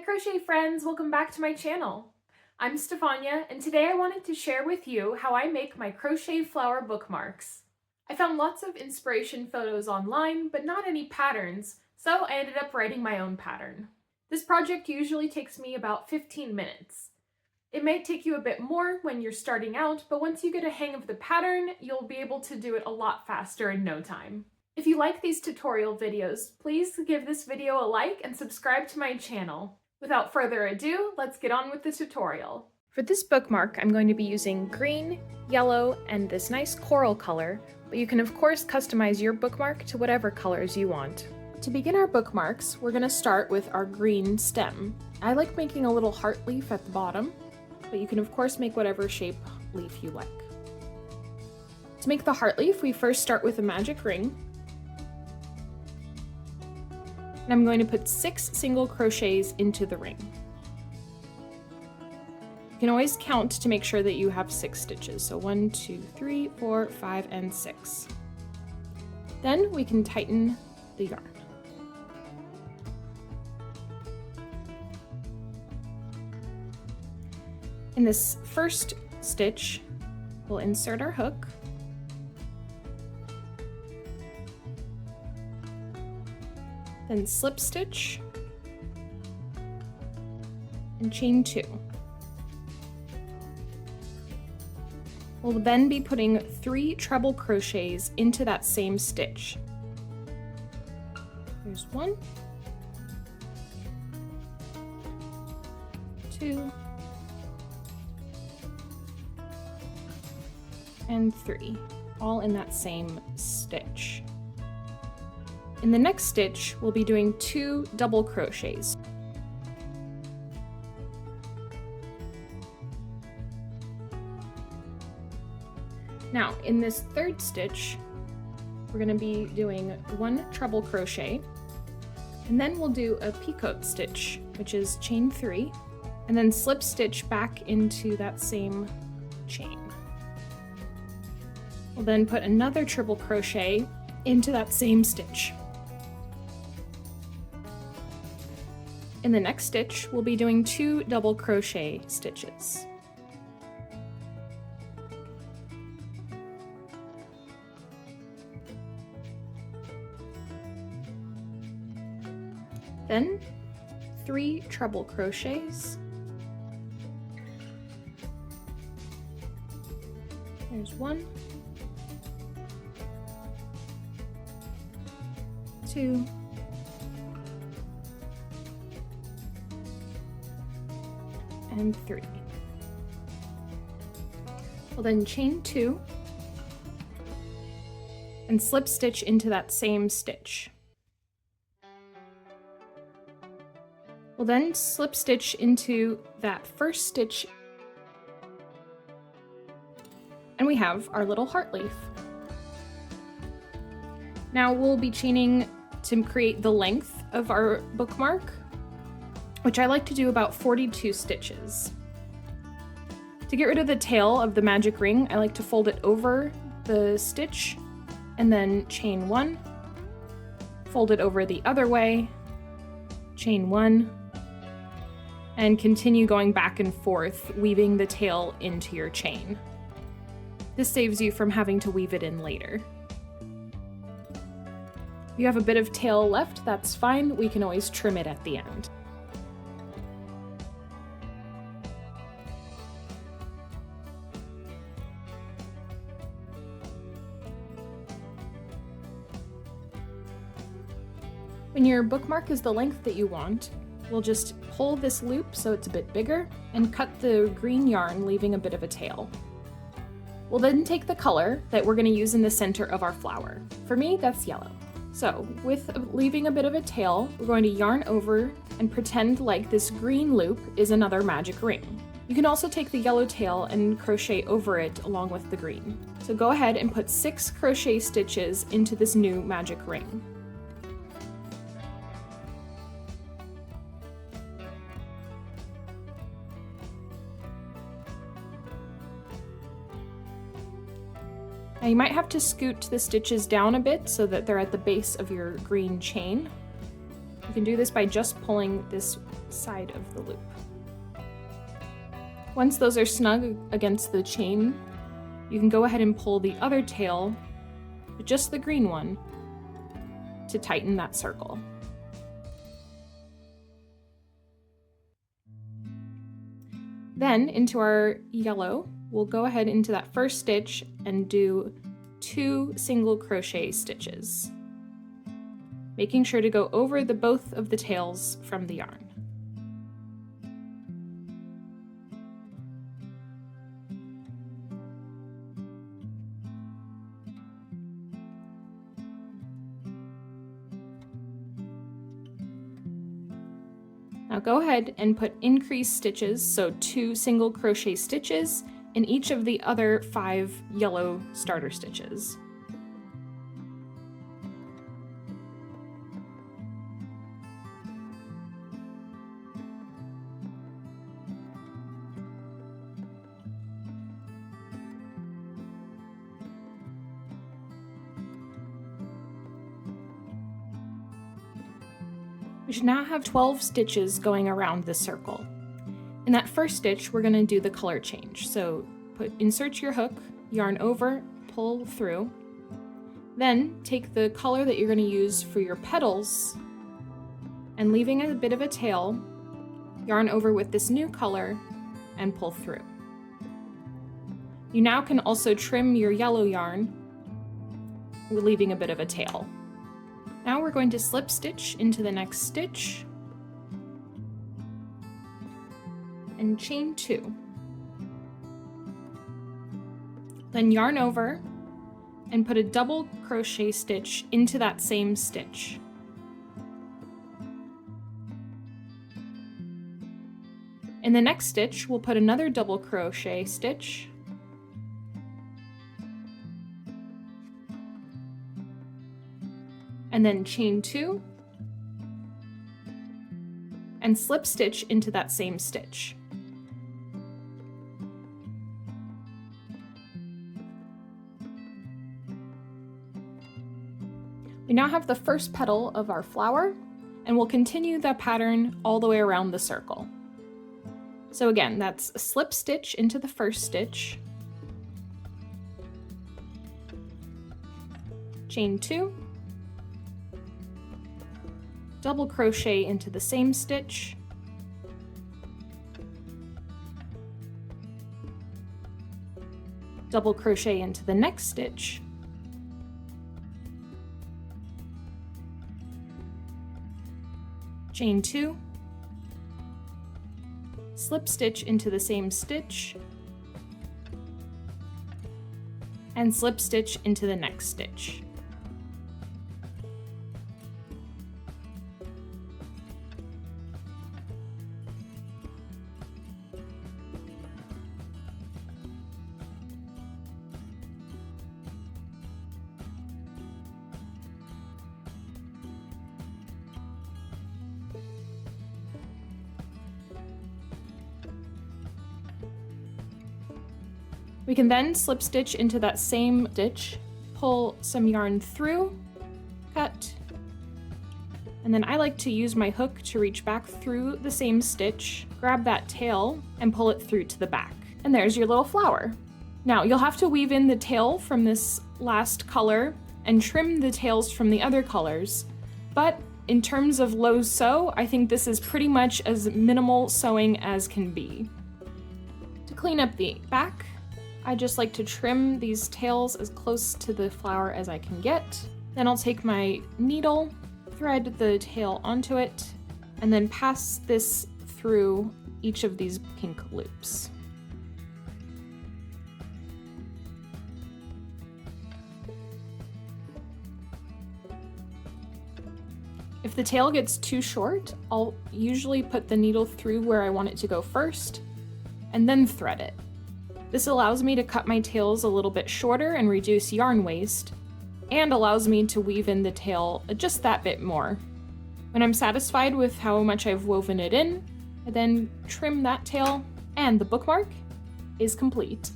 crochet friends, welcome back to my channel. I'm Stefania, and today I wanted to share with you how I make my crochet flower bookmarks. I found lots of inspiration photos online, but not any patterns, so I ended up writing my own pattern. This project usually takes me about 15 minutes. It may take you a bit more when you're starting out, but once you get a hang of the pattern, you'll be able to do it a lot faster in no time. If you like these tutorial videos, please give this video a like and subscribe to my channel. Without further ado, let's get on with the tutorial. For this bookmark, I'm going to be using green, yellow, and this nice coral color, but you can of course customize your bookmark to whatever colors you want. To begin our bookmarks, we're going to start with our green stem. I like making a little heart leaf at the bottom, but you can of course make whatever shape leaf you like. To make the heart leaf, we first start with a magic ring. And I'm going to put 6 single crochets into the ring. You can always count to make sure that you have 6 stitches. So 1, 2, 3, 4, 5, and 6. Then we can tighten the yarn. In this first stitch, we'll insert our hook. Then slip stitch and chain 2. We'll then be putting 3 treble crochets into that same stitch. There's 1, 2, and 3, all in that same stitch. In the next stitch, we'll be doing 2 double crochets. Now, in this third stitch, we're going to be doing 1 treble crochet, and then we'll do a picot stitch, which is chain 3, and then slip stitch back into that same chain. We'll then put another triple crochet into that same stitch. In the next stitch, we'll be doing 2 double crochet stitches. Then 3 treble crochets. There's 1, 2, and 3. We'll then chain 2 and slip stitch into that same stitch. We'll then slip stitch into that first stitch, and we have our little heart leaf. Now we'll be chaining to create the length of our bookmark, which I like to do about 42 stitches. To get rid of the tail of the magic ring, I like to fold it over the stitch and then chain 1, fold it over the other way, chain 1, and continue going back and forth, weaving the tail into your chain. This saves you from having to weave it in later. If you have a bit of tail left, that's fine. We can always trim it at the end. When your bookmark is the length that you want, we'll just pull this loop so it's a bit bigger and cut the green yarn, leaving a bit of a tail. We'll then take the color that we're going to use in the center of our flower. For me, that's yellow. So, with leaving a bit of a tail, we're going to yarn over and pretend like this green loop is another magic ring. You can also take the yellow tail and crochet over it along with the green. So go ahead and put 6 crochet stitches into this new magic ring. Now you might have to scoot the stitches down a bit so that they're at the base of your green chain. You can do this by just pulling this side of the loop. Once those are snug against the chain, you can go ahead and pull the other tail, just the green one, to tighten that circle. Then into our yellow, we'll go ahead into that first stitch and do 2 single crochet stitches, making sure to go over both of the tails from the yarn. Now go ahead and put increased stitches, so 2 single crochet stitches in each of the other 5 yellow starter stitches. We should now have 12 stitches going around this circle. In that first stitch, we're going to do the color change. So insert your hook, yarn over, pull through, then take the color that you're going to use for your petals, and leaving a bit of a tail, yarn over with this new color and pull through. You now can also trim your yellow yarn, leaving a bit of a tail. Now we're going to slip stitch into the next stitch and chain 2. Then yarn over and put a double crochet stitch into that same stitch. In the next stitch, we'll put another double crochet stitch and then chain 2 and slip stitch into that same stitch. We now have the first petal of our flower, and we'll continue the pattern all the way around the circle. So again, that's a slip stitch into the first stitch, chain 2, double crochet into the same stitch, double crochet into the next stitch, chain 2, slip stitch into the same stitch, and slip stitch into the next stitch. We can then slip stitch into that same stitch, pull some yarn through, cut, and then I like to use my hook to reach back through the same stitch, grab that tail, and pull it through to the back. And there's your little flower. Now you'll have to weave in the tail from this last color and trim the tails from the other colors, but in terms of low sew, I think this is pretty much as minimal sewing as can be. To clean up the back, I just like to trim these tails as close to the flower as I can get. Then I'll take my needle, thread the tail onto it, and then pass this through each of these pink loops. If the tail gets too short, I'll usually put the needle through where I want it to go first, and then thread it. This allows me to cut my tails a little bit shorter and reduce yarn waste, and allows me to weave in the tail just that bit more. When I'm satisfied with how much I've woven it in, I then trim that tail, and the bookmark is complete.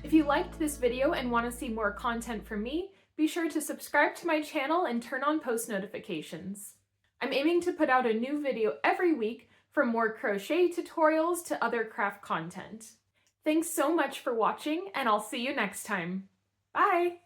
If you liked this video and want to see more content from me, be sure to subscribe to my channel and turn on post notifications. I'm aiming to put out a new video every week, from more crochet tutorials to other craft content. Thanks so much for watching, and I'll see you next time. Bye!